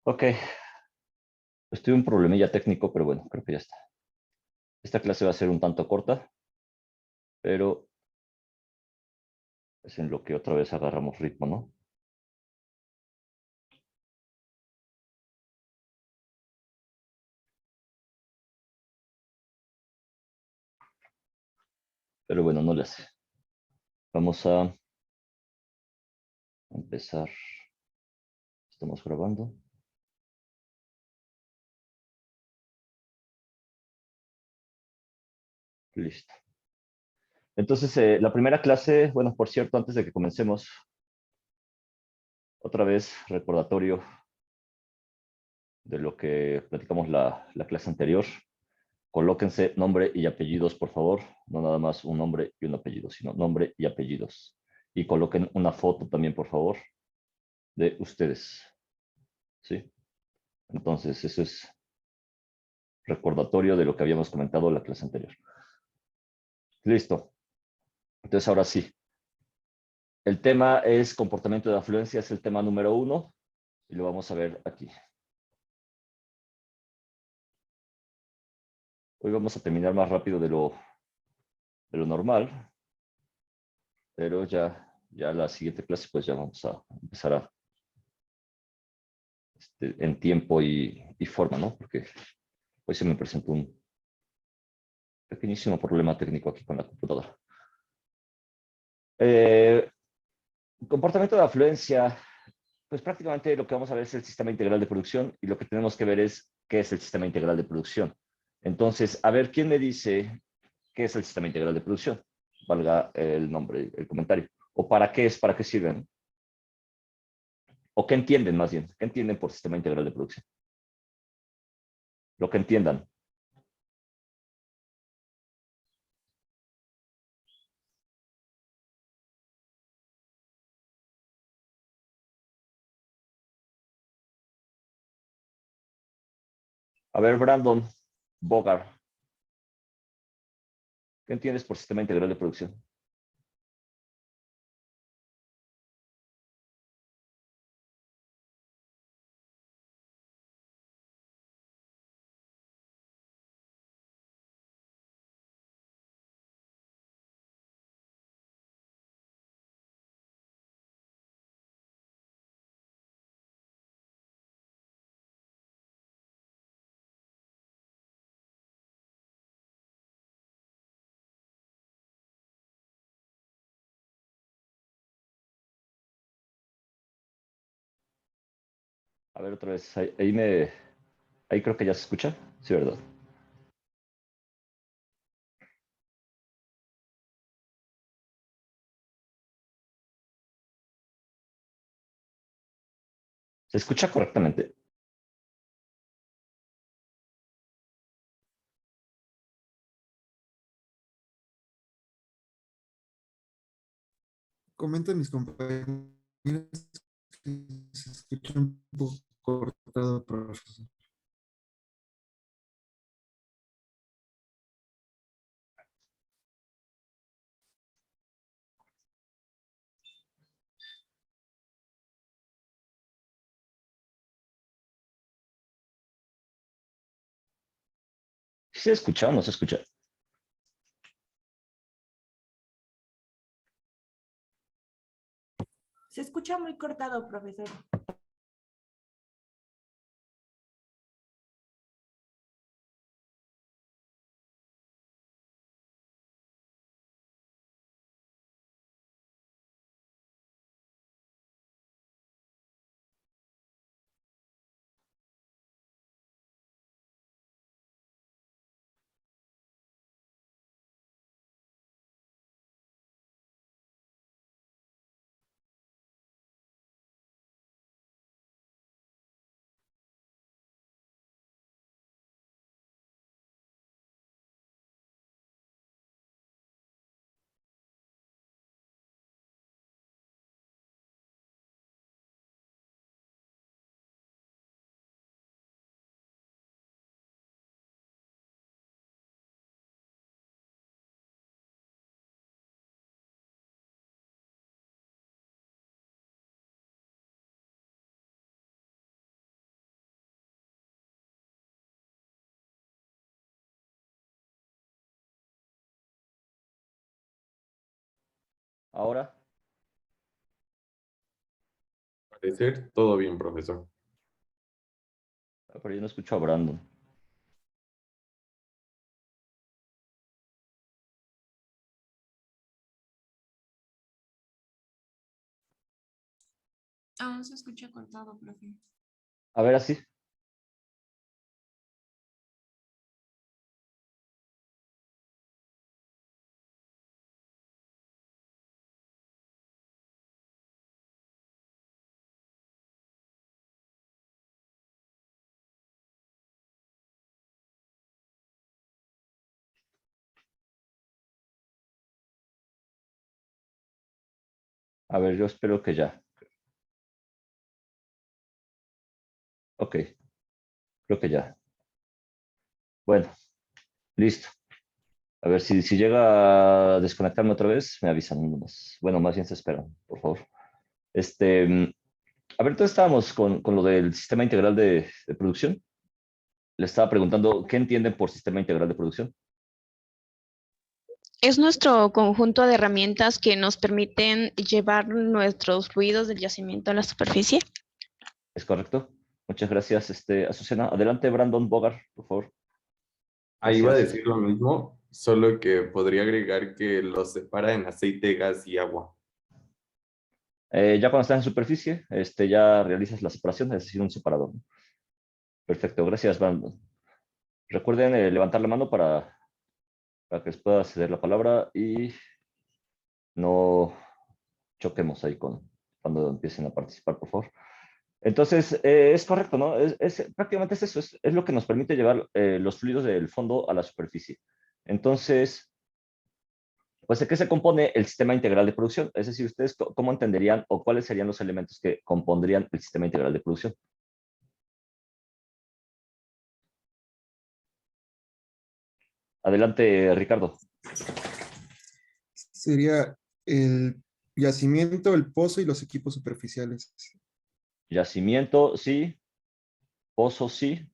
Ok, estoy un problemilla técnico, pero bueno, creo que ya está. Esta clase va a ser un tanto corta, pero es en lo que otra vez agarramos ritmo, ¿no? Pero bueno, no le hace. Vamos a empezar. Estamos grabando. Listo. Entonces, la primera clase, bueno, por cierto, antes de que comencemos, otra vez recordatorio de lo que platicamos la clase anterior. Colóquense nombre y apellidos, por favor. No nada más un nombre y un apellido, sino nombre y apellidos. Y coloquen una foto también, por favor, de ustedes. ¿Sí? Entonces, eso es recordatorio de lo que habíamos comentado en la clase anterior. Listo. Entonces, ahora sí. El tema es comportamiento de afluencia, es el tema número 1 y lo vamos a ver aquí. Hoy vamos a terminar más rápido de lo normal, pero ya la siguiente clase pues ya vamos a empezar en tiempo y forma, ¿no? Porque hoy se me presentó un pequeñísimo problema técnico aquí con la computadora. Eh, Comportamiento de afluencia, pues prácticamente lo que vamos a ver es el sistema integral de producción y lo que tenemos que ver es qué es el sistema integral de producción. Entonces, a ver, ¿quién me dice qué es el sistema integral de producción? Valga el nombre, el comentario. ¿O para qué es, para qué sirven? ¿O qué entienden más bien? ¿Qué entienden por sistema integral de producción? Lo que entiendan. A ver, Brandon Bogart, ¿qué entiendes por sistema integral de producción? A ver, otra vez, ahí creo que ya se escucha. Sí, ¿verdad? ¿Se escucha correctamente? Comentan mis compañeros que se escucha un poco cortado, profesor. ¿Sí se escucha o no se escucha? Se escucha muy cortado, profesor. Ahora, Parecer todo bien, profesor. pero yo no escucho a Brandon. Aún se escucha cortado, profe. A ver, así. A ver, yo espero que ya. Ok, creo que ya. Bueno, listo. A ver, si llega a desconectarme otra vez, me avisan nomás. Bueno, más bien se esperan, por favor. A ver, entonces estábamos con lo del sistema integral de producción. Le estaba preguntando, ¿qué entienden por sistema integral de producción? Es nuestro conjunto de herramientas que nos permiten llevar nuestros fluidos del yacimiento a la superficie. ¿Es correcto? Muchas gracias, Azucena. Adelante, Brandon Bogart, por favor. Ahí iba a Gracias. decir lo mismo, solo que podría agregar que los separa en aceite, gas y agua. Ya cuando estás en superficie, ya realizas la separación, es decir, un separador, ¿no? Perfecto, gracias, Brandon. Recuerden levantar la mano para que les pueda ceder la palabra y no choquemos ahí cuando empiecen a participar, por favor. Entonces, es correcto, ¿no? Prácticamente es eso, es lo que nos permite llevar los fluidos del fondo a la superficie. Entonces, pues, ¿de qué se compone el sistema integral de producción? Es decir, ¿ustedes cómo entenderían o cuáles serían los elementos que compondrían el sistema integral de producción? Adelante, Ricardo. Sería el yacimiento, el pozo y los equipos superficiales. Yacimiento, sí. Pozo, sí.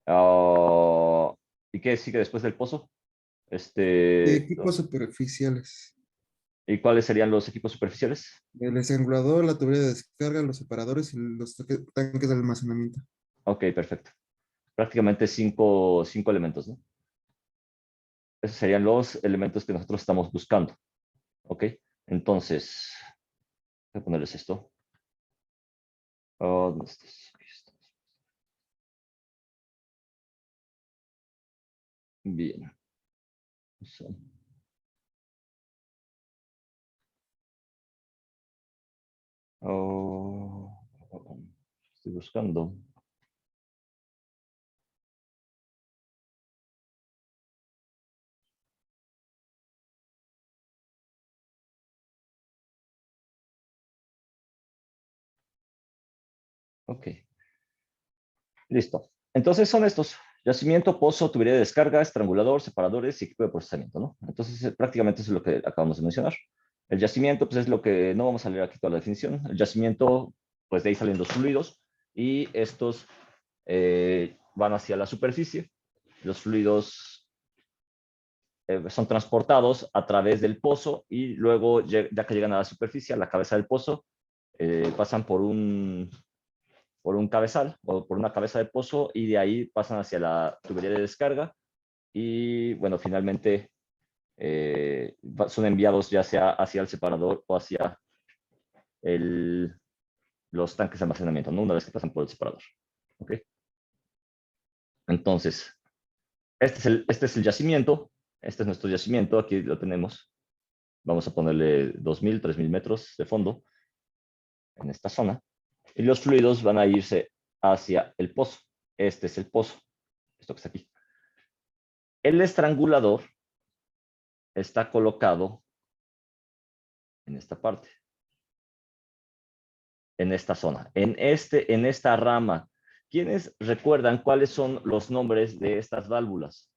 Ah, ¿y qué sigue después del pozo? Equipos superficiales. ¿Y cuáles serían los equipos superficiales? El estrangulador, la tubería de descarga, los separadores y los tanques de almacenamiento. Ok, perfecto. Prácticamente cinco elementos, ¿no? Esos serían los elementos que nosotros estamos buscando. Ok, entonces, voy a ponerles esto. ¿Dónde estás? Aquí estás. Bien. Oh, estoy buscando. Ok, listo. Entonces son estos: yacimiento, pozo, tubería de descarga, estrangulador, separadores y equipo de procesamiento, ¿no? Entonces prácticamente eso es lo que acabamos de mencionar. El yacimiento, pues es lo que no vamos a leer aquí toda la definición. El yacimiento, pues de ahí salen los fluidos y estos van hacia la superficie. Los fluidos son transportados a través del pozo y luego, ya que llegan a la superficie, a la cabeza del pozo, pasan por un cabezal o por una cabeza de pozo y de ahí pasan hacia la tubería de descarga y, bueno, finalmente son enviados ya sea hacia el separador o hacia los tanques de almacenamiento, ¿no? Una vez que pasan por el separador. ¿Ok? Entonces, este es el yacimiento, este es nuestro yacimiento, aquí lo tenemos. Vamos a ponerle 2.000, 3.000 metros de fondo en esta zona. Y los fluidos van a irse hacia el pozo. Este es el pozo, esto que está aquí. El estrangulador está colocado en esta parte, en esta zona, en esta rama. ¿Quiénes recuerdan cuáles son los nombres de estas válvulas?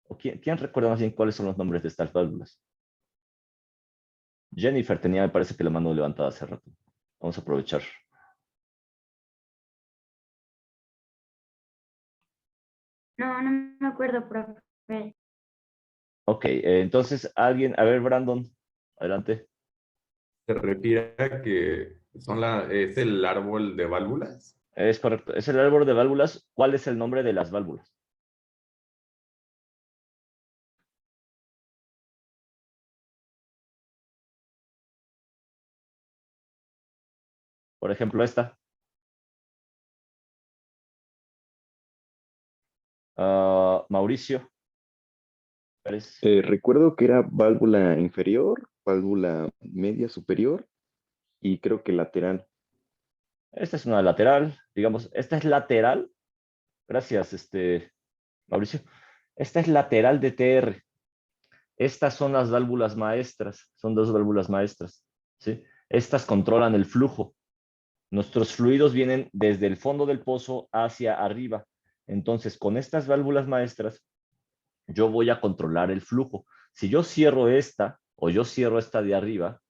¿O quién recuerda más bien cuáles son los nombres de estas válvulas? Jennifer tenía, me parece que la mano levantada hace rato. Vamos a aprovechar. No, no me acuerdo, profe. Ok, entonces alguien, a ver, Brandon, Adelante. ¿Se refiere a que es el árbol de válvulas? Es correcto. Es el árbol de válvulas. ¿Cuál es el nombre de las válvulas? Por ejemplo, esta. Mauricio. Pérez. Recuerdo que era válvula inferior, válvula media superior y creo que lateral. Esta es una lateral, digamos, esta es lateral. Gracias, Mauricio. Esta es lateral de TR. Estas son las válvulas maestras, son dos válvulas maestras, ¿sí? Estas controlan el flujo. Nuestros fluidos vienen desde el fondo del pozo hacia arriba. Entonces, con estas válvulas maestras, yo voy a controlar el flujo. Si yo cierro esta o yo cierro esta de arriba,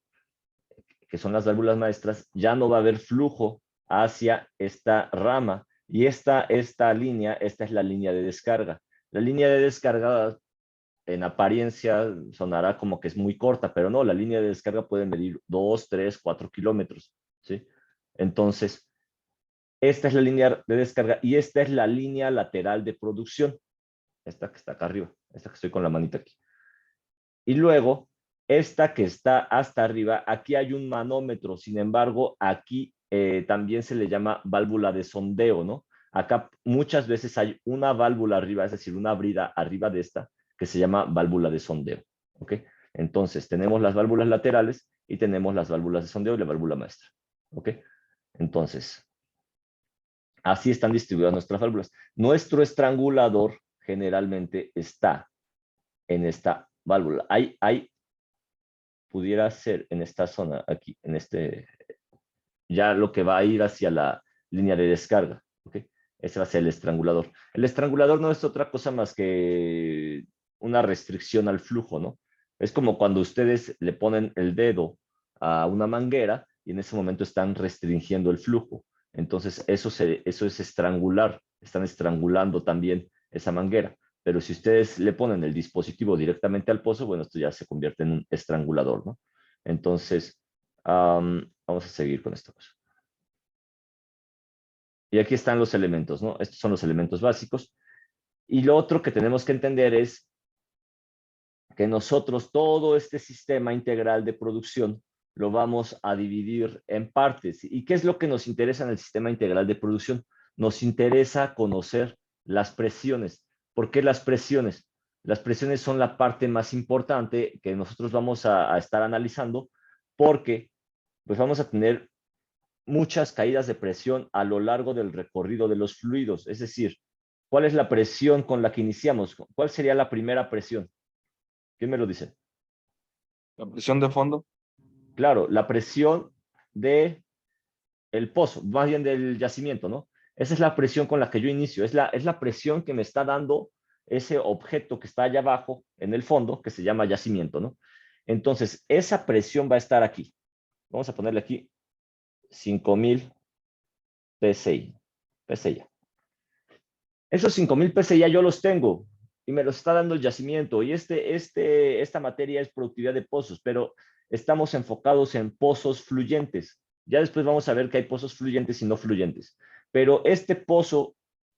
que son las válvulas maestras, ya no va a haber flujo hacia esta rama. Y esta línea, esta es la línea de descarga. La línea de descarga, en apariencia, sonará como que es muy corta, pero no, la línea de descarga puede medir 2, 3, 4 kilómetros, ¿sí? Entonces, esta es la línea de descarga y esta es la línea lateral de producción. Esta que está acá arriba, esta que estoy con la manita aquí. Y luego, esta que está hasta arriba, aquí hay un manómetro, sin embargo, aquí también se le llama válvula de sondeo, ¿no? Acá muchas veces hay una válvula arriba, es decir, una brida arriba de esta, que se llama válvula de sondeo, ¿ok? Entonces, tenemos las válvulas laterales y tenemos las válvulas de sondeo y la válvula maestra, ¿ok? Entonces, así están distribuidas nuestras válvulas. Nuestro estrangulador generalmente está en esta válvula. Pudiera ser en esta zona, aquí, en ya lo que va a ir hacia la línea de descarga, ¿ok? Ese va a ser el estrangulador. El estrangulador no es otra cosa más que una restricción al flujo, ¿no? Es como cuando ustedes le ponen el dedo a una manguera y en ese momento están restringiendo el flujo. Entonces, eso es estrangular. Están estrangulando también esa manguera. Pero si ustedes le ponen el dispositivo directamente al pozo, bueno, esto ya se convierte en un estrangulador, ¿no? Entonces, vamos a seguir con esta cosa. Y aquí están los elementos, ¿no? Estos son los elementos básicos. Y lo otro que tenemos que entender es que nosotros todo este sistema integral de producción lo vamos a dividir en partes. ¿Y qué es lo que nos interesa en el sistema integral de producción? Nos interesa conocer las presiones. ¿Por qué las presiones? Las presiones son la parte más importante que nosotros vamos a estar analizando porque pues vamos a tener muchas caídas de presión a lo largo del recorrido de los fluidos. Es decir, ¿cuál es la presión con la que iniciamos? ¿Cuál sería la primera presión? ¿Quién me lo dice? La presión de fondo. Claro, la presión de el pozo, más bien del yacimiento, ¿no? Esa es la presión con la que yo inicio, es la presión que me está dando ese objeto que está allá abajo en el fondo, que se llama yacimiento, ¿no? Entonces, esa presión va a estar aquí. Vamos a ponerle aquí 5000 PSI. PSI. Esos 5000 PSI ya yo los tengo y me los está dando el yacimiento. Y esta materia es productividad de pozos, pero estamos enfocados en pozos fluyentes. Ya después vamos a ver que hay pozos fluyentes y no fluyentes. Pero este pozo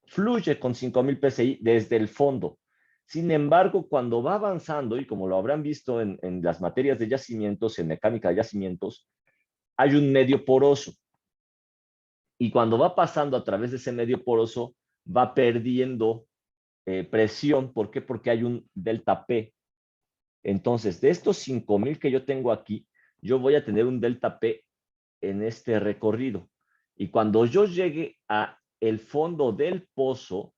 fluye con 5000 PSI desde el fondo. Sin embargo, cuando va avanzando, y como lo habrán visto en las materias de yacimientos, en mecánica de yacimientos, hay un medio poroso. Y cuando va pasando a través de ese medio poroso, va perdiendo presión. ¿Por qué? Porque hay un delta P. Entonces, de estos 5000 que yo tengo aquí, yo voy a tener un delta P en este recorrido. Y cuando yo llegue a el fondo del pozo,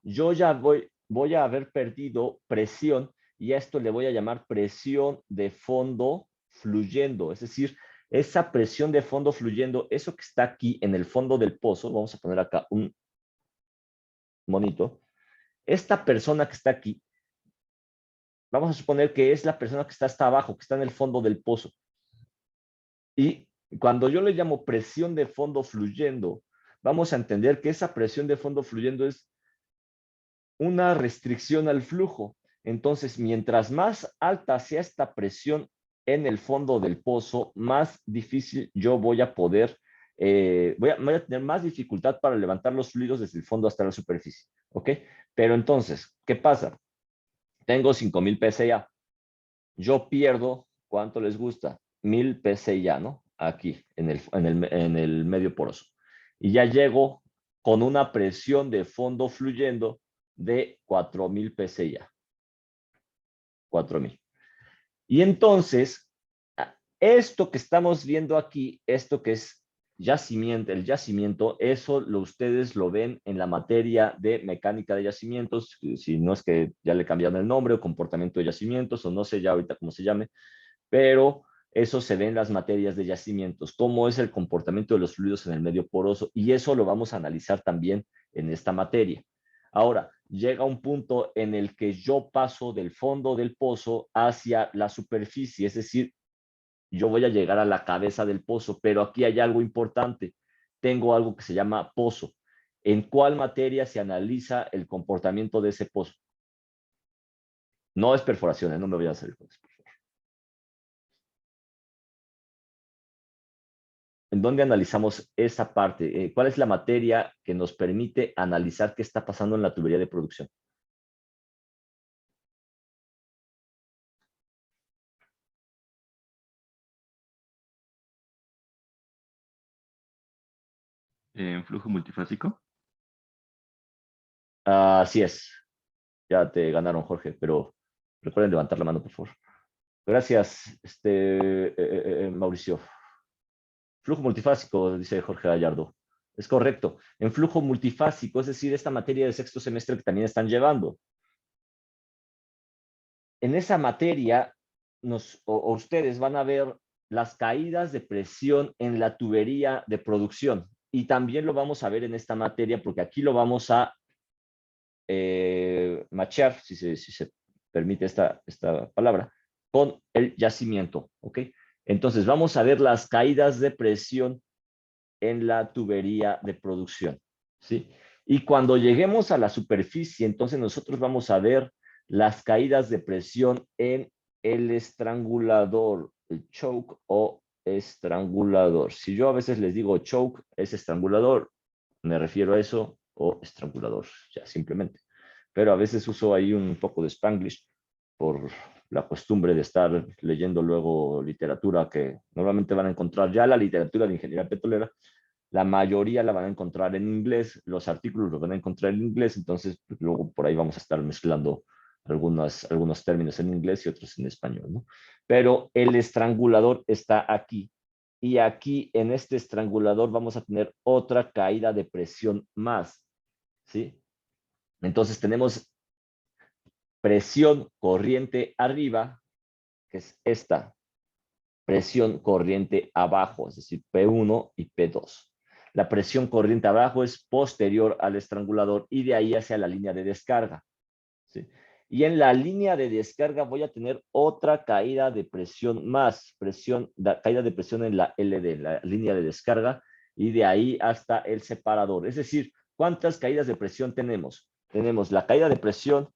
yo ya voy a haber perdido presión y a esto le voy a llamar presión de fondo fluyendo. Es decir, esa presión de fondo fluyendo, eso que está aquí en el fondo del pozo, vamos a poner acá un monito. Esta persona que está aquí, vamos a suponer que es la persona que está hasta abajo, que está en el fondo del pozo. Y cuando yo le llamo presión de fondo fluyendo, vamos a entender que esa presión de fondo fluyendo es una restricción al flujo. Entonces, mientras más alta sea esta presión en el fondo del pozo, más difícil yo voy a poder, voy a tener más dificultad para levantar los fluidos desde el fondo hasta la superficie, ¿ok? Pero entonces, ¿qué pasa? Tengo 5000 PSI. Yo pierdo, ¿cuánto les gusta? 1000 PSI, ¿no? Aquí, en el medio poroso. Y ya llego con una presión de fondo fluyendo de 4000 PSI. 4000. Y entonces, esto que estamos viendo aquí, esto que es yacimiento, el yacimiento, eso ustedes lo ven en la materia de mecánica de yacimientos, si no es que ya le cambiaron el nombre, o comportamiento de yacimientos, o no sé ya ahorita cómo se llame, pero eso se ve en las materias de yacimientos, cómo es el comportamiento de los fluidos en el medio poroso, y eso lo vamos a analizar también en esta materia. Ahora, llega un punto en el que yo paso del fondo del pozo hacia la superficie, es decir, yo voy a llegar a la cabeza del pozo, pero aquí hay algo importante. Tengo algo que se llama pozo. ¿En cuál materia se analiza el comportamiento de ese pozo? No es perforaciones, no me voy a hacer con eso, por favor. ¿En dónde analizamos esa parte? ¿Cuál es la materia que nos permite analizar qué está pasando en la tubería de producción? ¿En flujo multifásico? Así es. Ya te ganaron, Jorge, pero recuerden levantar la mano, por favor. Gracias, Mauricio. Flujo multifásico, dice Jorge Gallardo. Es correcto. En flujo multifásico, es decir, esta materia de sexto semestre que también están llevando. En esa materia, ustedes van a ver las caídas de presión en la tubería de producción. Y también lo vamos a ver en esta materia, porque aquí lo vamos a machear, si se permite esta palabra, con el yacimiento, ¿ok? Entonces, vamos a ver las caídas de presión en la tubería de producción, ¿sí? Y cuando lleguemos a la superficie, entonces nosotros vamos a ver las caídas de presión en el estrangulador, el choke o estrangulador. Si yo a veces les digo choke, es estrangulador, me refiero a eso, o estrangulador, ya simplemente. Pero a veces uso ahí un poco de Spanglish por la costumbre de estar leyendo luego literatura que normalmente van a encontrar ya la literatura de ingeniería petrolera. La mayoría la van a encontrar en inglés, los artículos los van a encontrar en inglés, entonces pues, luego por ahí vamos a estar mezclando algunos términos en inglés y otros en español, ¿no? Pero el estrangulador está aquí. Y aquí en este estrangulador vamos a tener otra caída de presión más, ¿sí? Entonces tenemos presión corriente arriba, que es esta, presión corriente abajo, es decir, P1 y P2. La presión corriente abajo es posterior al estrangulador y de ahí hacia la línea de descarga, ¿sí? Y en la línea de descarga voy a tener otra caída de presión más, caída de presión en la LD, la línea de descarga, y de ahí hasta el separador. Es decir, ¿cuántas caídas de presión tenemos? Tenemos la caída de presión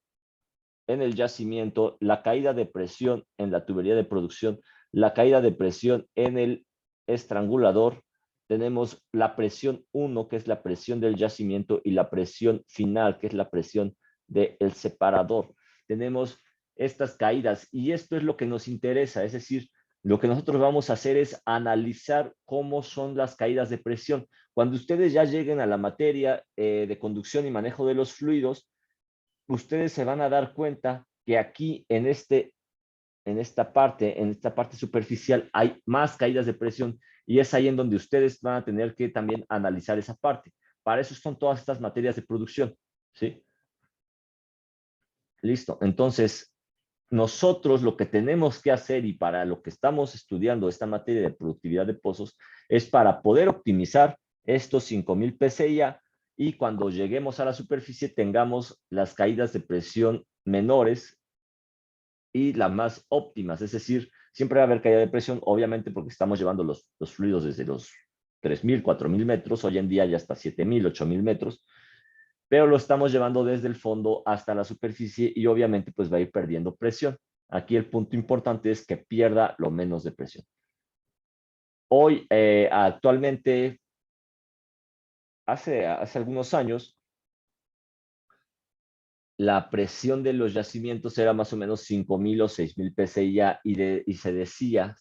en el yacimiento, la caída de presión en la tubería de producción, la caída de presión en el estrangulador, tenemos la presión 1, que es la presión del yacimiento, y la presión final, que es la presión del separador. Tenemos estas caídas y esto es lo que nos interesa, es decir, lo que nosotros vamos a hacer es analizar cómo son las caídas de presión. Cuando ustedes ya lleguen a la materia de conducción y manejo de los fluidos, ustedes se van a dar cuenta que aquí en esta parte superficial hay más caídas de presión y es ahí en donde ustedes van a tener que también analizar esa parte. Para eso son todas estas materias de producción, ¿sí? Listo. Entonces, nosotros lo que tenemos que hacer y para lo que estamos estudiando esta materia de productividad de pozos es para poder optimizar estos 5000 PSI y cuando lleguemos a la superficie tengamos las caídas de presión menores y las más óptimas, es decir, siempre va a haber caída de presión, obviamente porque estamos llevando los fluidos desde los 3000, 4000 metros, hoy en día ya hasta 7000, 8000 metros, pero lo estamos llevando desde el fondo hasta la superficie y obviamente pues va a ir perdiendo presión. Aquí el punto importante es que pierda lo menos de presión. Hoy, actualmente, hace algunos años, la presión de los yacimientos era más o menos 5,000 o 6,000 PSI y se decía,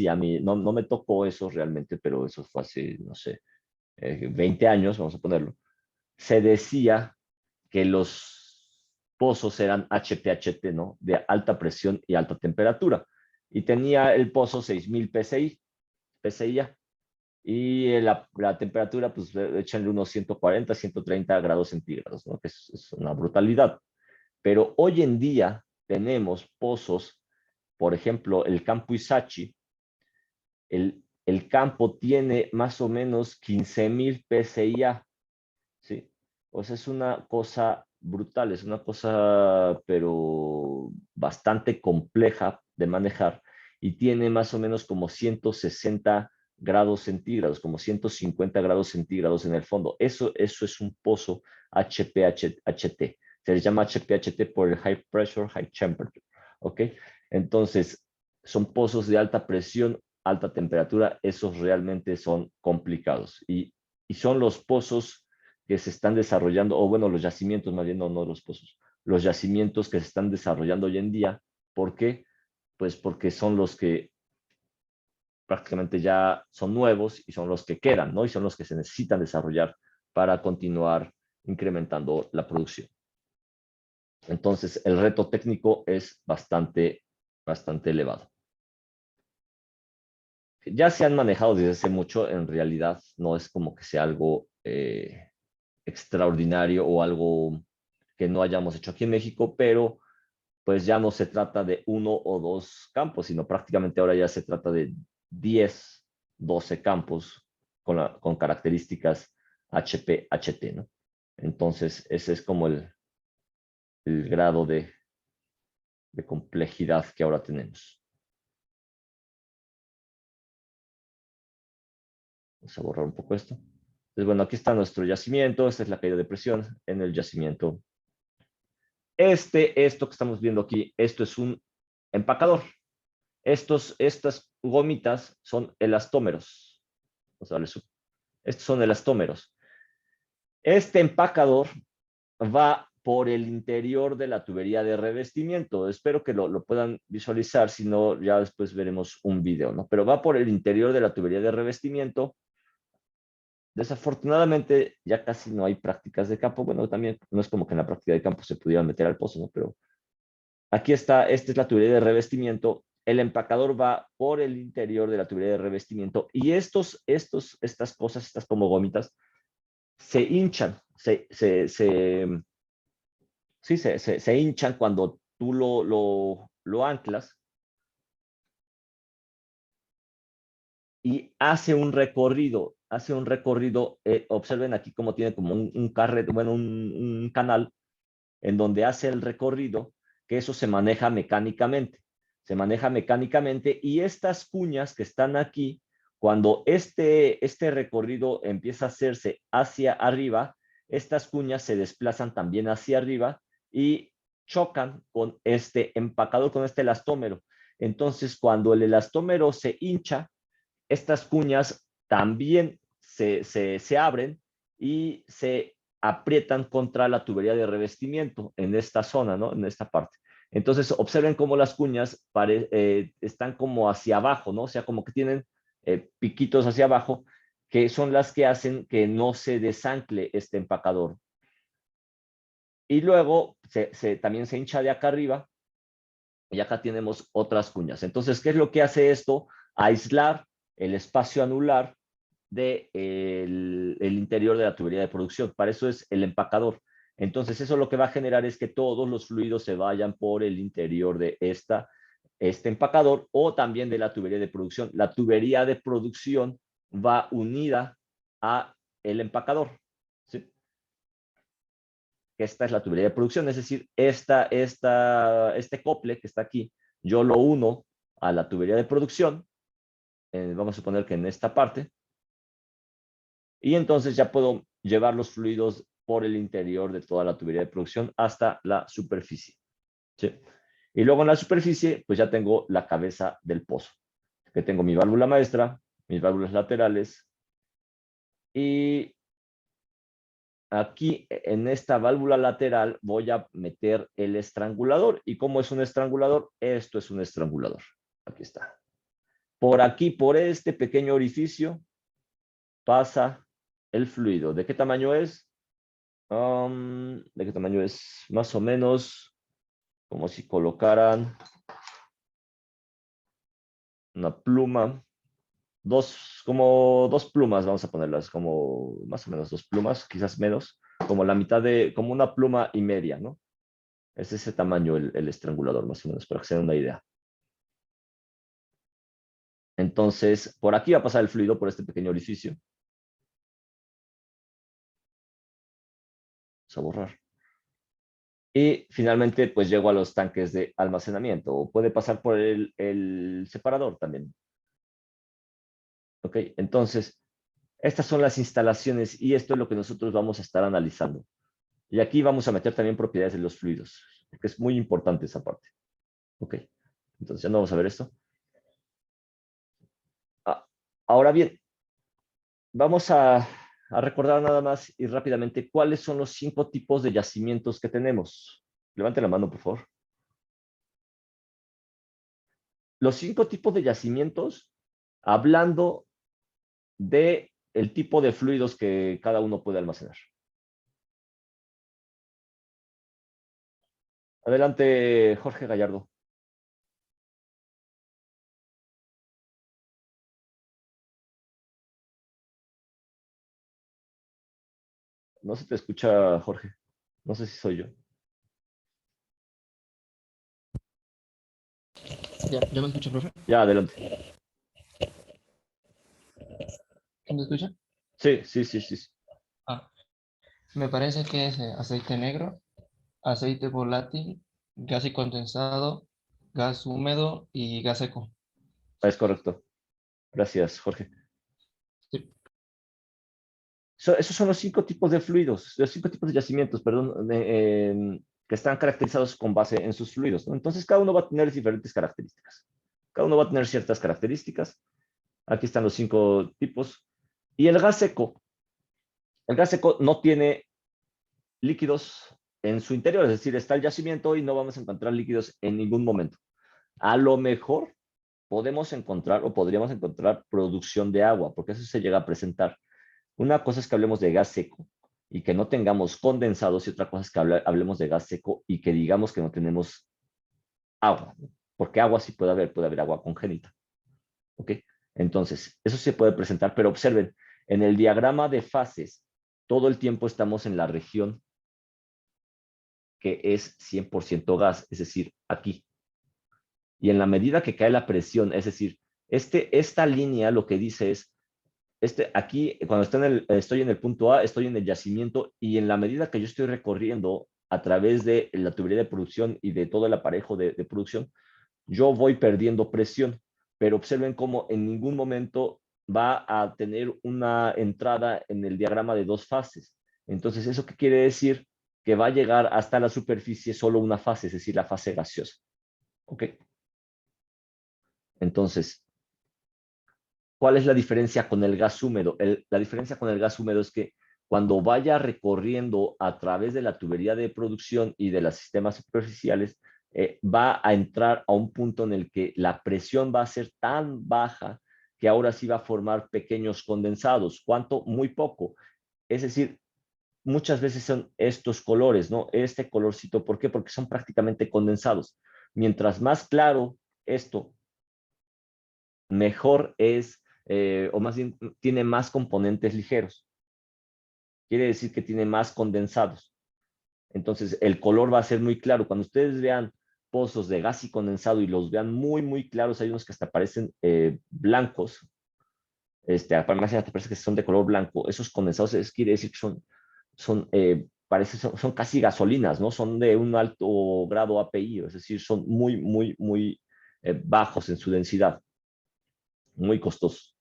a mí, no me tocó eso realmente, pero eso fue hace, no sé, 20 años, vamos a ponerlo. Se decía que los pozos eran HPHT, ¿no? De alta presión y alta temperatura. Y tenía el pozo 6,000 PSI ya. Y la temperatura, pues échenle unos 140, 130 grados centígrados, ¿no? Que es una brutalidad. Pero hoy en día tenemos pozos, por ejemplo, el campo Isachi, el campo tiene más o menos 15,000 PSI-A, ¿sí? O sea, es una cosa brutal, es una cosa, pero bastante compleja de manejar y tiene más o menos como 160 grados centígrados, como 150 grados centígrados en el fondo. Eso es un pozo HPHT. Se les llama HPHT por el High Pressure, High Temperature. ¿Ok? Entonces, son pozos de alta presión, alta temperatura. Esos realmente son complicados. Y son los pozos que se están desarrollando, o bueno, los yacimientos, más bien, no los pozos, los yacimientos que se están desarrollando hoy en día. ¿Por qué? Pues porque son los que prácticamente ya son nuevos y son los que quedan, ¿no? Y son los que se necesitan desarrollar para continuar incrementando la producción. Entonces, el reto técnico es bastante elevado. Ya se han manejado desde hace mucho, en realidad no es como que sea algo extraordinario o algo que no hayamos hecho aquí en México, pero pues ya no se trata de 1 o 2 campos, sino prácticamente ahora ya se trata de 10, 12 campos con características HP-HT, ¿no? Entonces, ese es como el grado de complejidad que ahora tenemos. Vamos a borrar un poco esto. Entonces, bueno, aquí está nuestro yacimiento. Esta es la caída de presión en el yacimiento. Esto que estamos viendo aquí, esto es un empacador. Estas gomitas son elastómeros. Vamos a darle zoom. Estos son elastómeros. Este empacador va por el interior de la tubería de revestimiento. Espero que lo puedan visualizar, si no, ya después veremos un video, ¿no? Pero va por el interior de la tubería de revestimiento. Desafortunadamente, ya casi no hay prácticas de campo. Bueno, también no es como que en la práctica de campo se pudiera meter al pozo, ¿no? Pero aquí está, esta es la tubería de revestimiento. El empacador va por el interior de la tubería de revestimiento y estas cosas, estas como gomitas, se hinchan, se hinchan cuando tú lo anclas y hace un recorrido, observen aquí cómo tiene como un canal en donde hace el recorrido, que eso se maneja mecánicamente. Y estas cuñas que están aquí, cuando este recorrido empieza a hacerse hacia arriba, estas cuñas se desplazan también hacia arriba y chocan con este empacador, con este elastómero. Entonces, cuando el elastómero se hincha, estas cuñas también se abren y se aprietan contra la tubería de revestimiento en esta zona, ¿no? En esta parte. Entonces, observen cómo las cuñas están como hacia abajo, ¿no? O sea, como que tienen piquitos hacia abajo, que son las que hacen que no se desancle este empacador. Y luego también se hincha de acá arriba y acá tenemos otras cuñas. Entonces, ¿qué es lo que hace esto? Aislar el espacio anular del interior de la tubería de producción. Para eso es el empacador. Entonces, eso lo que va a generar es que todos los fluidos se vayan por el interior de este empacador o también de la tubería de producción. La tubería de producción va unida a el empacador, ¿sí? Esta es la tubería de producción, es decir, este cople que está aquí, yo lo uno a la tubería de producción, vamos a suponer que en esta parte, y entonces ya puedo llevar los fluidos por el interior de toda la tubería de producción hasta la superficie, ¿sí? Y luego en la superficie, pues ya tengo la cabeza del pozo, que tengo mi válvula maestra, mis válvulas laterales, y aquí en esta válvula lateral voy a meter el estrangulador. ¿Y cómo es un estrangulador? Esto es un estrangulador. Aquí está. Por aquí, por este pequeño orificio, pasa el fluido. ¿De qué tamaño es? ¿De qué tamaño es? Más o menos como si colocaran una pluma. Como dos plumas, vamos a ponerlas, como más o menos 2 plumas, quizás menos, como la mitad como una pluma y media, ¿no? Es ese tamaño el estrangulador, más o menos, para que se den una idea. Entonces, por aquí va a pasar el fluido, por este pequeño orificio. Vamos a borrar. Y finalmente, pues llego a los tanques de almacenamiento, o puede pasar por el separador también. Ok, entonces, estas son las instalaciones y esto es lo que nosotros vamos a estar analizando. Y aquí vamos a meter también propiedades de los fluidos, porque es muy importante esa parte. Ok, entonces ya no vamos a ver esto. Ahora bien, vamos a recordar nada más y rápidamente cuáles son los 5 tipos de yacimientos que tenemos. Levante la mano, por favor. Los 5 tipos de yacimientos, hablando de el tipo de fluidos que cada uno puede almacenar. Adelante, Jorge Gallardo. No se te escucha, Jorge. No sé si soy yo. ¿Ya me escucha, profe? Ya, adelante. ¿Me escucha? Sí, sí, sí, sí. Ah, me parece que es aceite negro, aceite volátil, gas y condensado, gas húmedo y gas seco. Es correcto. Gracias, Jorge. Sí. Esos son los 5 tipos de fluidos, los 5 tipos de yacimientos, perdón, que están caracterizados con base en sus fluidos, ¿no? Entonces, cada uno va a tener diferentes características. Cada uno va a tener ciertas características. Aquí están los 5 tipos. Y el gas seco no tiene líquidos en su interior, es decir, está el yacimiento y no vamos a encontrar líquidos en ningún momento. A lo mejor podemos encontrar o podríamos encontrar producción de agua, porque eso se llega a presentar. Una cosa es que hablemos de gas seco y que no tengamos condensados, y otra cosa es que hablemos de gas seco y que digamos que no tenemos agua, porque agua sí puede haber agua congénita. ¿Ok? Entonces, eso se puede presentar, pero observen, en el diagrama de fases, todo el tiempo estamos en la región que es 100% gas, es decir, aquí. Y en la medida que cae la presión, es decir, esta línea lo que dice es, aquí, cuando estoy en el punto A, estoy en el yacimiento, y en la medida que yo estoy recorriendo a través de la tubería de producción y de todo el aparejo de producción, yo voy perdiendo presión, pero observen cómo en ningún momento va a tener una entrada en el diagrama de 2 fases. Entonces, ¿eso qué quiere decir? Que va a llegar hasta la superficie solo una fase, es decir, la fase gaseosa. ¿Ok? Entonces, ¿cuál es la diferencia con el gas húmedo? La diferencia con el gas húmedo es que cuando vaya recorriendo a través de la tubería de producción y de los sistemas superficiales, va a entrar a un punto en el que la presión va a ser tan baja que ahora sí va a formar pequeños condensados. ¿Cuánto? Muy poco. Es decir, muchas veces son estos colores, ¿no? Este colorcito, ¿por qué? Porque son prácticamente condensados. Mientras más claro esto, mejor es, o más bien tiene más componentes ligeros. Quiere decir que tiene más condensados. Entonces, el color va a ser muy claro. Cuando ustedes vean pozos de gas y condensado y los vean muy, muy claros, hay unos que hasta parecen blancos. Además, te parece que son de color blanco. Esos condensados quiere decir que son casi gasolinas, ¿no? Son de un alto grado API, es decir, son muy, muy, muy bajos en su densidad. Muy costosos.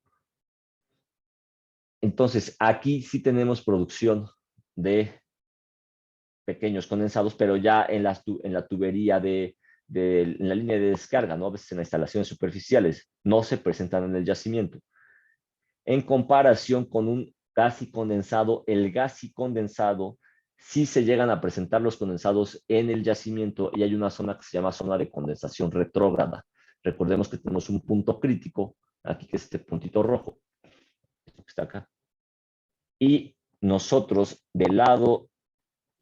Entonces, aquí sí tenemos producción de pequeños condensados, pero ya en la tubería de en la línea de descarga, ¿no? A veces en las instalaciones superficiales, no se presentan en el yacimiento. En comparación con un gas y condensado, el gas y condensado sí se llegan a presentar los condensados en el yacimiento y hay una zona que se llama zona de condensación retrógrada. Recordemos que tenemos un punto crítico, aquí que es este puntito rojo, esto que está acá. Y nosotros de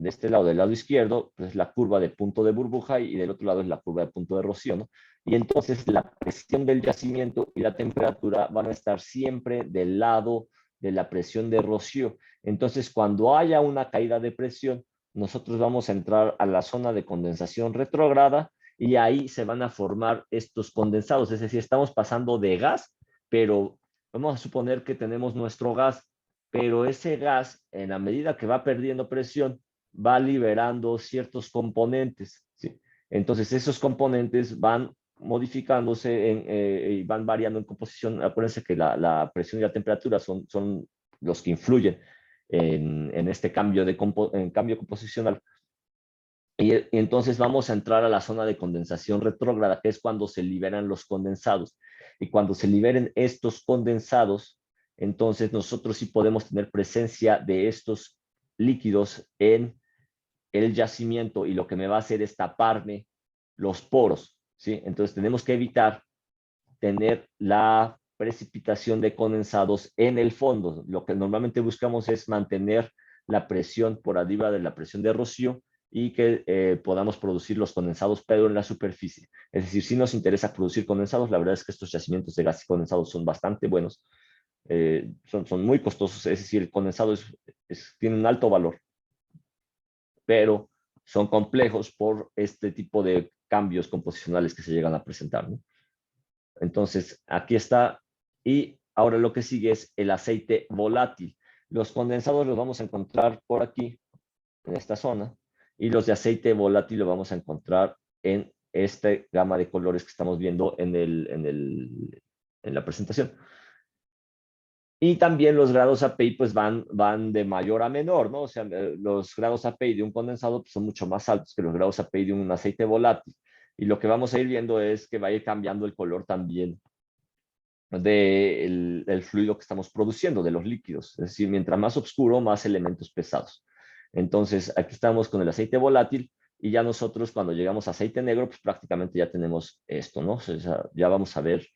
este lado, del lado izquierdo, pues la curva de punto de burbuja y del otro lado es la curva de punto de rocío, ¿no? Y entonces la presión del yacimiento y la temperatura van a estar siempre del lado de la presión de rocío. Entonces, cuando haya una caída de presión, nosotros vamos a entrar a la zona de condensación retrógrada y ahí se van a formar estos condensados. Es decir, estamos pasando de gas, pero vamos a suponer que tenemos nuestro gas, pero ese gas, en la medida que va perdiendo presión, va liberando ciertos componentes, ¿sí? Entonces, esos componentes van modificándose y van variando en composición. Acuérdense que la presión y la temperatura son los que influyen en este cambio, cambio composicional. Y entonces vamos a entrar a la zona de condensación retrógrada, que es cuando se liberan los condensados. Y cuando se liberen estos condensados, entonces nosotros sí podemos tener presencia de estos líquidos en el yacimiento y lo que me va a hacer es taparme los poros, ¿sí? Entonces tenemos que evitar tener la precipitación de condensados en el fondo. Lo que normalmente buscamos es mantener la presión por arriba de la presión de rocío y que podamos producir los condensados, pero en la superficie. Es decir, si nos interesa producir condensados, la verdad es que estos yacimientos de gas y condensados son bastante buenos, son muy costosos, es decir, el condensado tiene un alto valor, pero son complejos por este tipo de cambios composicionales que se llegan a presentar, ¿no? Entonces, aquí está. Y ahora lo que sigue es el aceite volátil. Los condensados los vamos a encontrar por aquí, en esta zona, y los de aceite volátil los vamos a encontrar en esta gama de colores que estamos viendo en la presentación. Y también los grados API pues van de mayor a menor, ¿no? O sea, los grados API de un condensado pues, son mucho más altos que los grados API de un aceite volátil. Y lo que vamos a ir viendo es que va a ir cambiando el color también del fluido que estamos produciendo, de los líquidos. Es decir, mientras más oscuro, más elementos pesados. Entonces, aquí estamos con el aceite volátil y ya nosotros cuando llegamos a aceite negro, pues prácticamente ya tenemos esto, ¿no? O sea, ya vamos a ver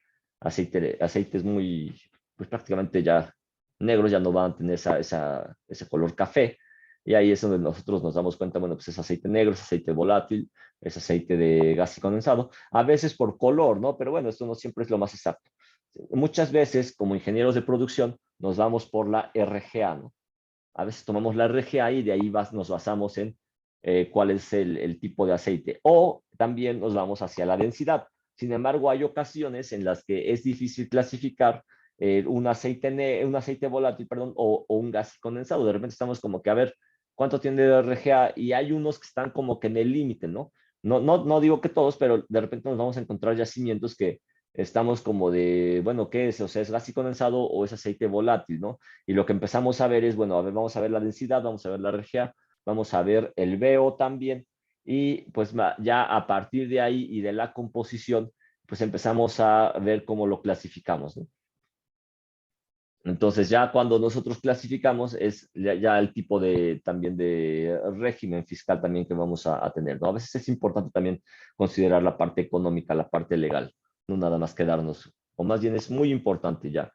aceites muy, pues prácticamente ya negros, ya no van a tener ese color café. Y ahí es donde nosotros nos damos cuenta, bueno, pues es aceite negro, es aceite volátil, es aceite de gas y condensado, a veces por color, ¿no? Pero bueno, esto no siempre es lo más exacto. Muchas veces, como ingenieros de producción, nos vamos por la RGA, ¿no? A veces tomamos la RGA y de ahí nos basamos en cuál es el tipo de aceite. O también nos vamos hacia la densidad. Sin embargo, hay ocasiones en las que es difícil clasificar un aceite volátil, perdón, o un gas condensado. De repente estamos como que a ver cuánto tiene de RGA y hay unos que están como que en el límite, ¿no? No digo que todos, pero de repente nos vamos a encontrar yacimientos que estamos como de, bueno, ¿qué es? O sea, ¿es gas y condensado o es aceite volátil, no? Y lo que empezamos a ver es, bueno, a ver, vamos a ver la densidad, vamos a ver la RGA, vamos a ver el BO también, y pues ya a partir de ahí y de la composición, pues empezamos a ver cómo lo clasificamos, ¿no? Entonces ya cuando nosotros clasificamos es ya el tipo también de régimen fiscal también que vamos a tener, ¿no? A veces es importante también considerar la parte económica, la parte legal, no nada más quedarnos, o más bien es muy importante ya.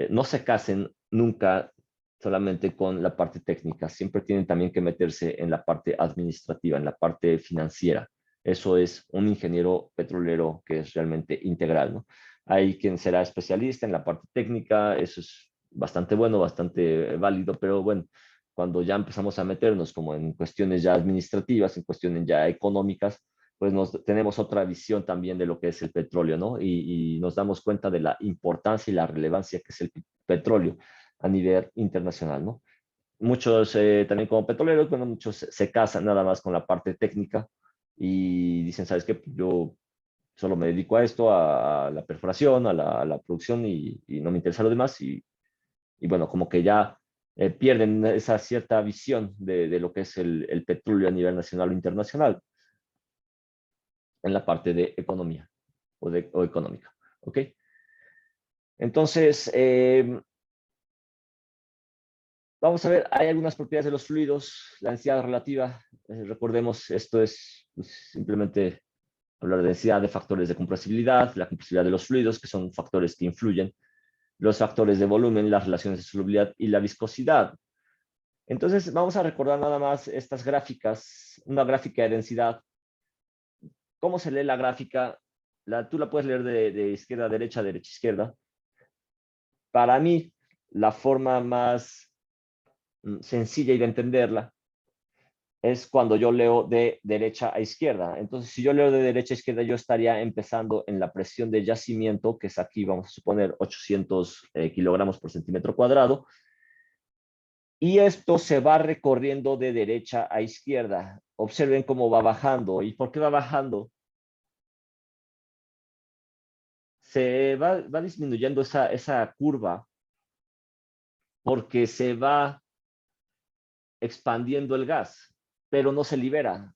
No se casen nunca solamente con la parte técnica, siempre tienen también que meterse en la parte administrativa, en la parte financiera. Eso es un ingeniero petrolero que es realmente integral, ¿no? Hay quien será especialista en la parte técnica, eso es bastante bueno, bastante válido, pero bueno, cuando ya empezamos a meternos como en cuestiones ya administrativas, en cuestiones ya económicas, pues tenemos otra visión también de lo que es el petróleo, ¿no? Y nos damos cuenta de la importancia y la relevancia que es el petróleo a nivel internacional, ¿no? Muchos también como petroleros, bueno, muchos se casan nada más con la parte técnica y dicen, ¿sabes qué? Yo solo me dedico a esto, a la perforación, a la producción y no me interesa lo demás y bueno, como que ya pierden esa cierta visión de lo que es el petróleo a nivel nacional o internacional. en la parte de economía o económica. ¿Ok? Entonces, vamos a ver, hay algunas propiedades de los fluidos, la densidad relativa, recordemos, esto es pues, simplemente hablar de densidad de factores de compresibilidad, la compresibilidad de los fluidos, que son factores que influyen, los factores de volumen, las relaciones de solubilidad y la viscosidad. Entonces, vamos a recordar nada más estas gráficas, una gráfica de densidad. ¿Cómo se lee la gráfica? Tú la puedes leer de izquierda a derecha, derecha a izquierda. Para mí, la forma más sencilla y de entenderla es cuando yo leo de derecha a izquierda. Entonces, si yo leo de derecha a izquierda, yo estaría empezando en la presión de yacimiento, que es aquí, vamos a suponer, 800 kilogramos por centímetro cuadrado. Y esto se va recorriendo de derecha a izquierda. Observen cómo va bajando. ¿Y por qué va bajando? Se va disminuyendo esa curva porque se va expandiendo el gas, pero no se libera.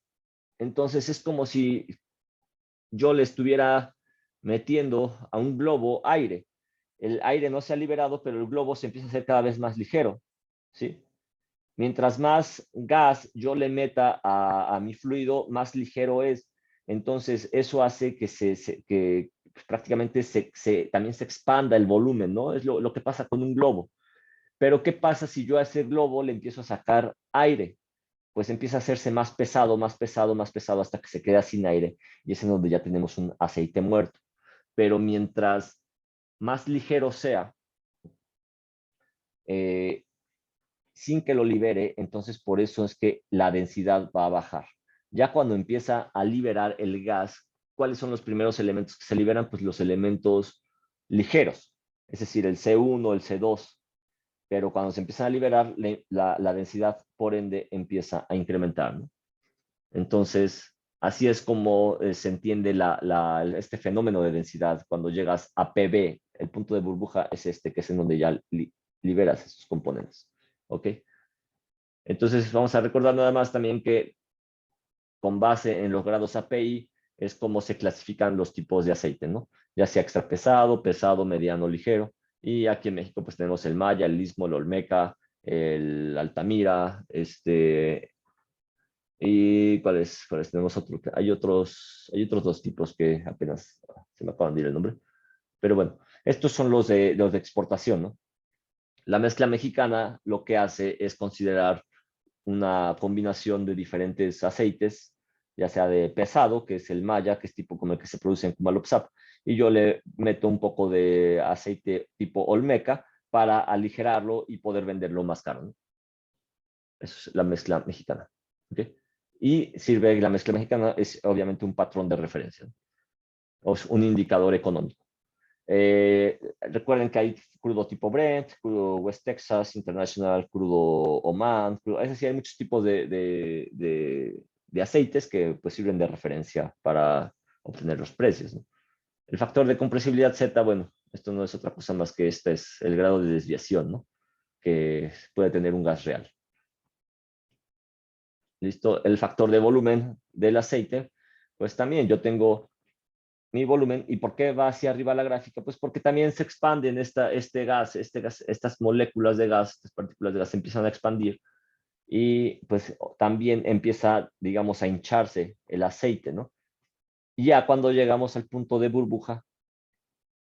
Entonces es como si yo le estuviera metiendo a un globo aire. El aire no se ha liberado, pero el globo se empieza a hacer cada vez más ligero, ¿sí? Mientras más gas yo le meta a mi fluido, más ligero es. Entonces eso hace que prácticamente también se expanda el volumen, ¿no? Es lo que pasa con un globo. Pero ¿qué pasa si yo a ese globo le empiezo a sacar aire? Pues empieza a hacerse más pesado, más pesado, más pesado hasta que se queda sin aire y es en donde ya tenemos un aceite muerto. Pero mientras más ligero sea, sin que lo libere, entonces por eso es que la densidad va a bajar. Ya cuando empieza a liberar el gas, ¿cuáles son los primeros elementos que se liberan? Pues los elementos ligeros, es decir, el C1, el C2. Pero cuando se empiezan a liberar, la densidad, por ende, empieza a incrementar, ¿no? Entonces, así es como se entiende este fenómeno de densidad. Cuando llegas a PB, el punto de burbuja es este, que es en donde ya liberas esos componentes. ¿Ok? Entonces, vamos a recordar nada más también que con base en los grados API es como se clasifican los tipos de aceite, ¿no? Ya sea extra pesado, pesado, mediano, ligero. Y aquí en México pues tenemos el Maya, el Istmo, el Olmeca, el Altamira, y ¿cuáles tenemos otro? Hay otros dos tipos que apenas se me acaban de ir el nombre. Pero bueno, estos son los de exportación, ¿no? La mezcla mexicana lo que hace es considerar una combinación de diferentes aceites, ya sea de pesado, que es el Maya, que es tipo como el que se produce en Kumalopsap, y yo le meto un poco de aceite tipo Olmeca para aligerarlo y poder venderlo más caro, ¿no? Eso es la mezcla mexicana. ¿Okay? Y sirve, la mezcla mexicana es obviamente un patrón de referencia, ¿no? O es un indicador económico. Recuerden que hay crudo tipo Brent, crudo West Texas, International, crudo Oman, es decir, hay muchos tipos de aceites que pues, sirven de referencia para obtener los precios, ¿no? El factor de compresibilidad Z, bueno, esto no es otra cosa más que este es el grado de desviación, ¿no? Que puede tener un gas real. ¿Listo? El factor de volumen del aceite, pues también yo tengo mi volumen. ¿Y por qué va hacia arriba la gráfica? Pues porque también se expanden este gas, estas moléculas de gas, estas partículas de gas se empiezan a expandir y pues también empieza, digamos, a hincharse el aceite, ¿no? Y ya cuando llegamos al punto de burbuja,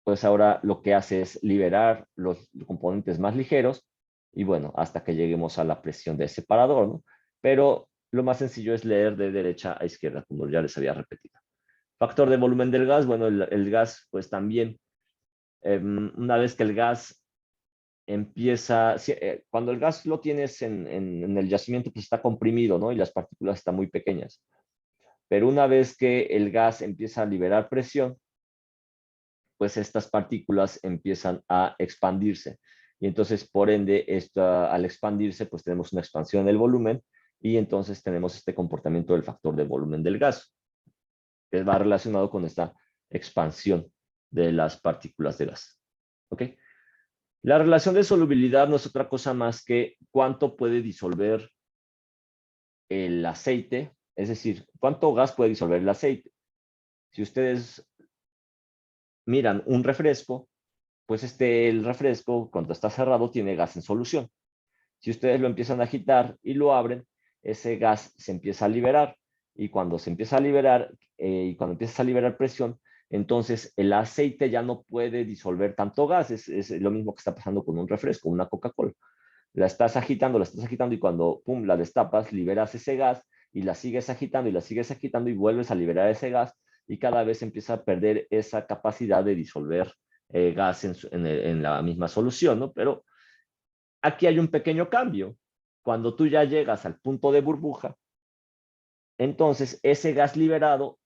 pues ahora lo que hace es liberar los componentes más ligeros y bueno, hasta que lleguemos a la presión de separador, ¿no? Pero lo más sencillo es leer de derecha a izquierda, como ya les había repetido. Factor de volumen del gas, bueno, el gas pues también, una vez que el gas empieza, cuando el gas lo tienes en el yacimiento pues está comprimido, ¿no? Y las partículas están muy pequeñas. Pero una vez que el gas empieza a liberar presión, pues estas partículas empiezan a expandirse. Y entonces, por ende, al expandirse, pues tenemos una expansión del volumen y entonces tenemos este comportamiento del factor de volumen del gas, que va relacionado con esta expansión de las partículas de gas. ¿Ok? La relación de solubilidad no es otra cosa más que cuánto puede disolver el aceite, es decir, cuánto gas puede disolver el aceite. Si ustedes miran un refresco, pues el refresco, cuando está cerrado, tiene gas en solución. Si ustedes lo empiezan a agitar y lo abren, ese gas se empieza a liberar. Y cuando se empieza a liberar, y cuando empiezas a liberar presión, entonces el aceite ya no puede disolver tanto gas. Es lo mismo que está pasando con un refresco, una Coca-Cola. La estás agitando y cuando pum, la destapas, liberas ese gas y la sigues agitando y vuelves a liberar ese gas y cada vez empieza a perder esa capacidad de disolver gas en la misma solución, ¿no? Pero aquí hay un pequeño cambio. Cuando tú ya llegas al punto de burbuja, entonces ese gas liberado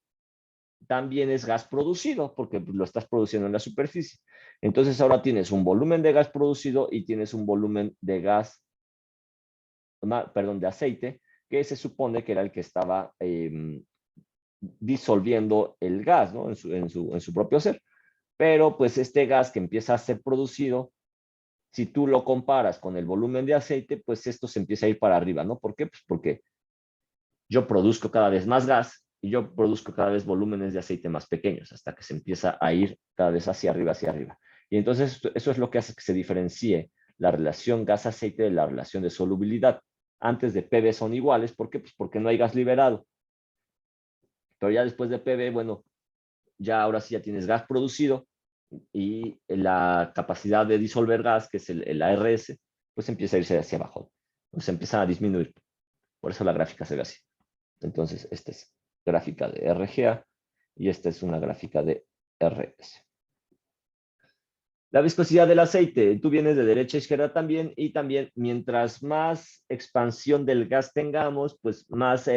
también es gas producido, porque lo estás produciendo en la superficie. Entonces ahora tienes un volumen de gas producido y tienes un volumen de gas, perdón, de aceite, que se supone que era el que estaba disolviendo el gas, ¿no? En su propio ser. Pero pues este gas que empieza a ser producido, si tú lo comparas con el volumen de aceite, pues esto se empieza a ir para arriba, ¿no? ¿Por qué? Pues porque yo produzco cada vez más gas y yo produzco cada vez volúmenes de aceite más pequeños hasta que se empieza a ir cada vez hacia arriba, hacia arriba. Y entonces eso es lo que hace que se diferencie la relación gas-aceite de la relación de solubilidad. Antes de PV son iguales, ¿por qué? Pues porque no hay gas liberado. Pero ya después de PV, bueno, ya ahora sí ya tienes gas producido y la capacidad de disolver gas, que es el ARS, pues empieza a irse hacia abajo. Pues empieza a disminuir. Por eso la gráfica se ve así. Entonces, esta es gráfica de RGA y esta es una gráfica de RS. La viscosidad del aceite, tú vienes de derecha a izquierda también, y también mientras más expansión del gas tengamos, pues más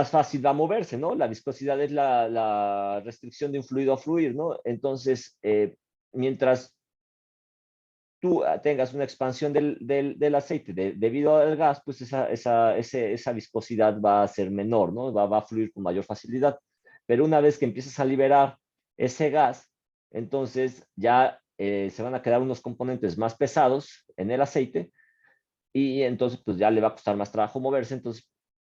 fácil va a moverse, ¿no? La viscosidad es la restricción de un fluido a fluir, ¿no? Entonces, mientras tú tengas una expansión del aceite debido al gas, pues esa viscosidad va a ser menor, ¿no? Va a fluir con mayor facilidad. Pero una vez que empiezas a liberar ese gas, entonces ya se van a quedar unos componentes más pesados en el aceite y entonces pues ya le va a costar más trabajo moverse. Entonces,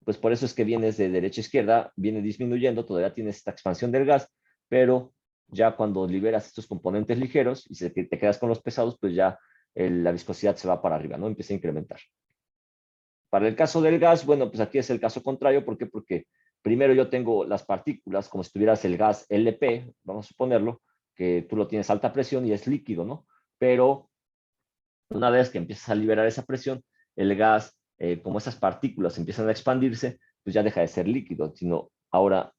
pues por eso es que vienes de derecha a izquierda, viene disminuyendo, todavía tienes esta expansión del gas, pero ya cuando liberas estos componentes ligeros y te quedas con los pesados, pues ya la viscosidad se va para arriba, ¿no? Empieza a incrementar. Para el caso del gas, bueno, pues aquí es el caso contrario. ¿Por qué? Porque primero yo tengo las partículas como si tuvieras el gas LP, vamos a suponerlo, que tú lo tienes a alta presión y es líquido, ¿no? Pero una vez que empiezas a liberar esa presión, el gas, como esas partículas empiezan a expandirse, pues ya deja de ser líquido, sino ahora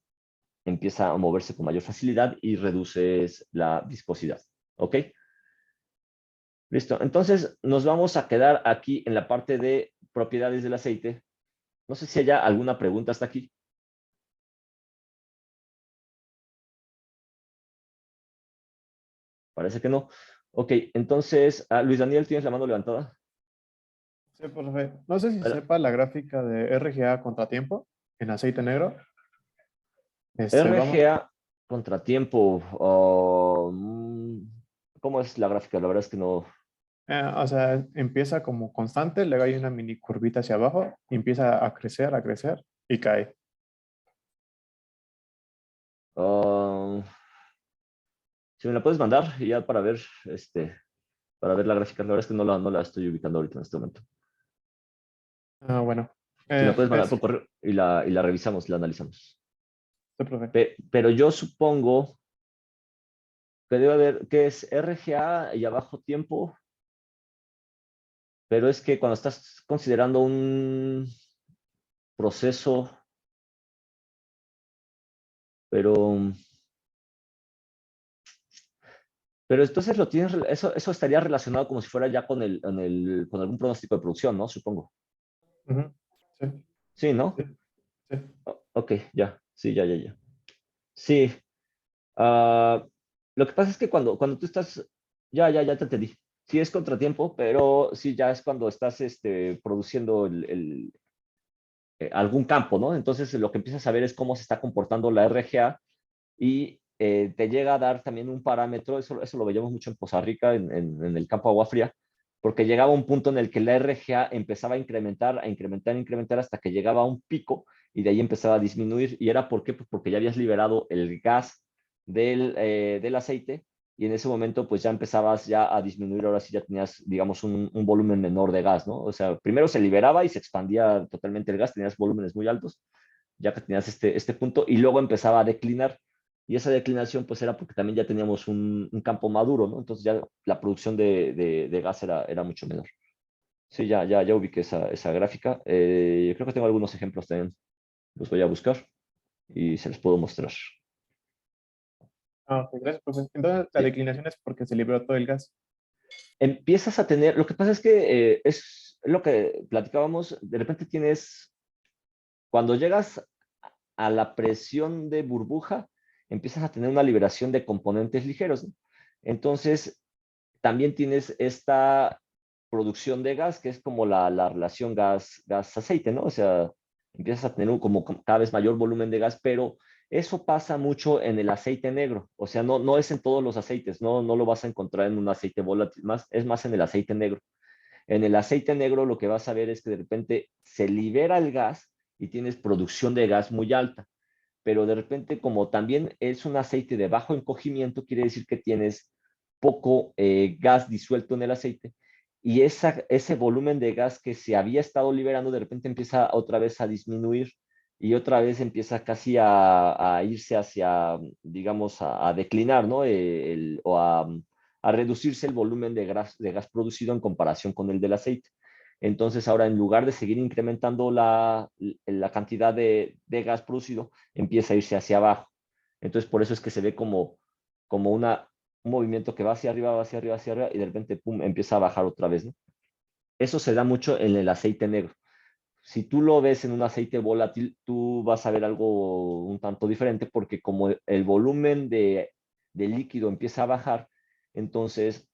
empieza a moverse con mayor facilidad y reduces la viscosidad. ¿Ok? Listo. Entonces, nos vamos a quedar aquí en la parte de propiedades del aceite. No sé si haya alguna pregunta hasta aquí. Parece que no. Ok, entonces, Luis Daniel, ¿tienes la mano levantada? Sí, profe. No sé si Hola. sepa la gráfica de RGA contratiempo en aceite negro. Vamos, RGA, contratiempo. ¿Cómo es la gráfica? La verdad es que no. o sea, empieza como constante, luego hay una mini curvita hacia abajo, y empieza a crecer y cae. Si me la puedes mandar y ya para ver, la gráfica. La verdad es que no la estoy ubicando ahorita en este momento. Bueno. Si me puedes mandar por correo y la revisamos, la analizamos. Sí, profe. Pero yo supongo que debe haber, que es RGA y abajo tiempo, pero es que cuando estás considerando un proceso, pero entonces lo tienes, eso estaría relacionado como si fuera ya con algún pronóstico de producción, ¿no? Supongo. Ujú. Sí, Sí, ¿no? sí, sí. Ok, ya. Sí, ya. Sí. Lo que pasa es que cuando tú estás, ya te entendí. Sí es contratiempo, pero sí ya es cuando estás produciendo algún campo, ¿no? Entonces lo que empiezas a ver es cómo se está comportando la RGA y te llega a dar también un parámetro. Eso lo veíamos mucho en Poza Rica, en el campo agua fría, porque llegaba un punto en el que la RGA empezaba a incrementar, hasta que llegaba a un pico y de ahí empezaba a disminuir. ¿Y era por qué? Pues porque ya habías liberado el gas del aceite y en ese momento pues ya empezabas ya a disminuir, ahora sí ya tenías, digamos, un volumen menor de gas, ¿no? O sea, primero se liberaba y se expandía totalmente el gas, tenías volúmenes muy altos, ya que tenías este punto, y luego empezaba a declinar. Y esa declinación pues era porque también ya teníamos un campo maduro, ¿no? Entonces ya la producción de gas era mucho menor. Sí, ya ubiqué esa gráfica. Creo que tengo algunos ejemplos también. Los voy a buscar y se los puedo mostrar. Ah, ok, gracias, profe. Entonces, la Sí. declinación es porque se liberó todo el gas. Empiezas a tener, lo que pasa es que es lo que platicábamos, de repente tienes, cuando llegas a la presión de burbuja, empiezas a tener una liberación de componentes ligeros, ¿no? Entonces, también tienes esta producción de gas, que es como la relación gas-aceite, ¿no? O sea, empiezas a tener como cada vez mayor volumen de gas, pero eso pasa mucho en el aceite negro. O sea, no es en todos los aceites, no lo vas a encontrar en un aceite volátil, es más en el aceite negro. En el aceite negro lo que vas a ver es que de repente se libera el gas y tienes producción de gas muy alta, pero de repente como también es un aceite de bajo encogimiento, quiere decir que tienes poco gas disuelto en el aceite y ese volumen de gas que se había estado liberando de repente empieza otra vez a disminuir y otra vez empieza casi a irse hacia, digamos, a declinar, ¿no? O a reducirse el volumen de gas producido en comparación con el del aceite. Entonces ahora en lugar de seguir incrementando la cantidad de gas producido, empieza a irse hacia abajo. Entonces por eso es que se ve como un movimiento que va hacia arriba, va hacia arriba, hacia arriba y de repente, pum, empieza a bajar otra vez, ¿no? Eso se da mucho en el aceite negro. Si tú lo ves en un aceite volátil, tú vas a ver algo un tanto diferente porque como el volumen de líquido empieza a bajar, entonces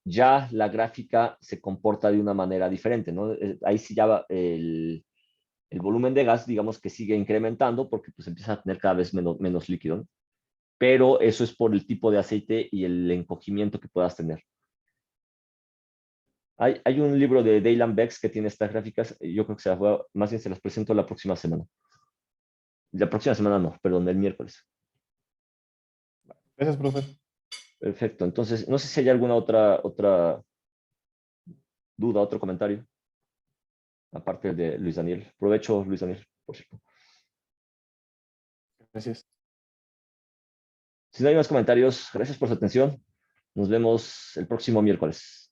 ya la gráfica se comporta de una manera diferente, ¿no? Ahí sí ya el volumen de gas, digamos que sigue incrementando porque pues empieza a tener cada vez menos líquido, ¿no? Pero eso es por el tipo de aceite y el encogimiento que puedas tener. Hay un libro de Daylan Bex que tiene estas gráficas, yo creo que más bien se las presento la próxima semana. La próxima semana no, perdón, el miércoles. Gracias, profe. Perfecto, entonces no sé si hay alguna otra duda, otro comentario, aparte de Luis Daniel. Provecho, Luis Daniel, por cierto. Gracias. Si no hay más comentarios, gracias por su atención. Nos vemos el próximo miércoles.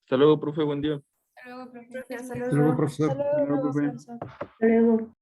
Hasta luego, profe, buen día. Hasta luego, profe. Hasta Hasta luego, luego. profesor. Hasta luego, profe. Hasta luego.